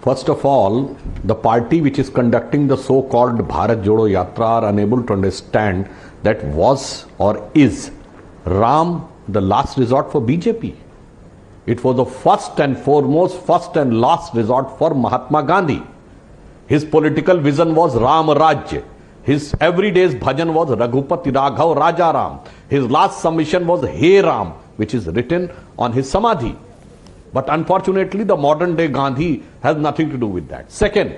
First of all, the party which is conducting the so-called Bharat Jodo Yatra are unable to understand that was or is Ram the last resort for BJP. It was the first and foremost, first and last resort for Mahatma Gandhi. His political vision was Ram Rajya. His everyday's bhajan was Raghupati Raghav Raja Ram. His last submission was Hey Ram, which is written on his Samadhi. But unfortunately, the modern day Gandhi has nothing to do with that. Second,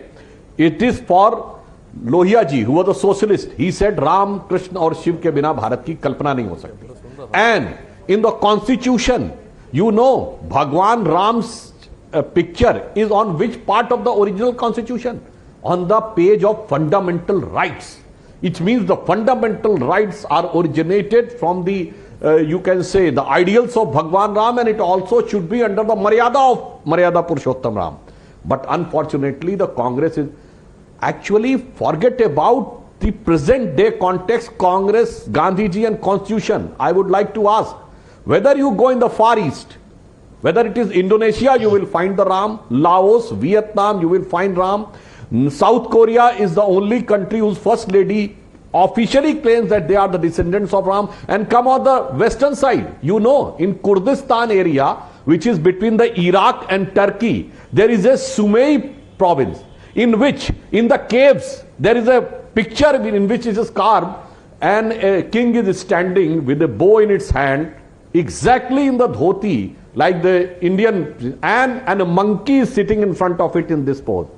it is for Lohia ji, who was a socialist. He said Ram, Krishna or Shiv ke bina Bharat ki kalpana nahi ho sakti. And in the constitution, you know, Bhagwan Ram's picture is on which part of the original constitution? On the page of fundamental rights. It means the fundamental rights are originated from the you can say the ideals of Bhagwan Ram, and it also should be under the Maryada of Maryada Purushottam Ram. But unfortunately, the Congress is actually forget about the present day context, Congress, Gandhiji and Constitution. I would like to ask, whether you go in the Far East, whether it is Indonesia, you will find the Ram, Laos, Vietnam, you will find Ram. South Korea is the only country whose first lady officially claims that they are the descendants of Ram. And come on the western side, you know, in Kurdistan area, which is between the Iraq and Turkey, there is a Sumay province, in which, in the caves, there is a picture in which it is carved, and a king is standing with a bow in its hand, exactly in the dhoti, like the Indian, and a monkey is sitting in front of it in this pose.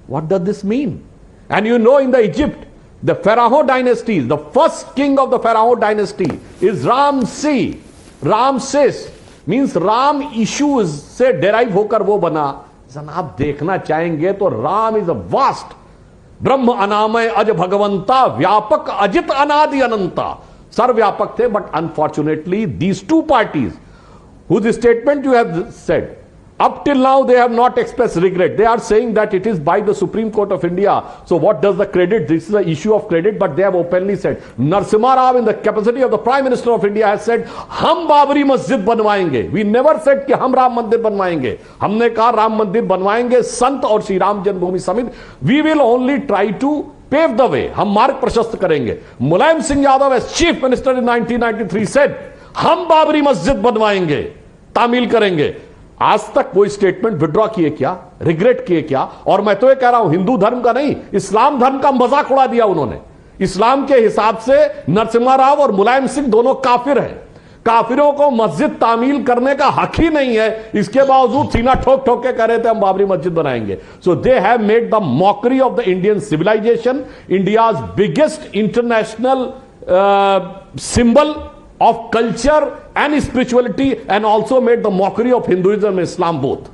What does this mean? And you know, in the Egypt, the Pharaoh dynasty, the first king of the Pharaoh dynasty is Ramses. Ramses means Ram issues से derive होकर वो बना. जनाब देखना चाहेंगे तो Ram is a vast ब्रह्म अनामय अज भगवंता व्यापक अजित अनादि अनंता सर्वव्यापक थे. But unfortunately, these two parties whose statement you have said, up till now they have not expressed regret. They are saying that it is by the Supreme Court of India. So what does the credit? This is the issue of credit, but they have openly said. Narasimha Rao, in the capacity of the Prime Minister of India, has said, हम बाबरी मस्जिद बनवाएंगे. We never said कि हम राम मंदिर बनवाएंगे. हमने कहा राम मंदिर बनवाएंगे संत और श्री राम जन्मभूमि समिति. We will only try to pave the way. हम मार्ग प्रशस्त करेंगे. Mulayam Singh Yadav as Chief Minister in 1993 said, हम बाबरी मस्जिद बनवाएंगे, तामील करेंगे. आज तक कोई स्टेटमेंट विड्रॉ किए क्या, रिग्रेट किए क्या? और मैं तो ये कह रहा हूं, हिंदू धर्म का नहीं, इस्लाम धर्म का मजाक उड़ा दिया उन्होंने. इस्लाम के हिसाब से नरसिम्हा राव और मुलायम सिंह दोनों काफिर हैं. काफिरों को मस्जिद तामील करने का हक ही नहीं है, इसके बावजूद सीना ठोक ठोक के कह रहे थे हम बाबरी मस्जिद बनाएंगे. So they have made the mockery of the Indian civilisation, India's biggest international symbol of culture and spirituality, and also made the mockery of Hinduism and Islam both.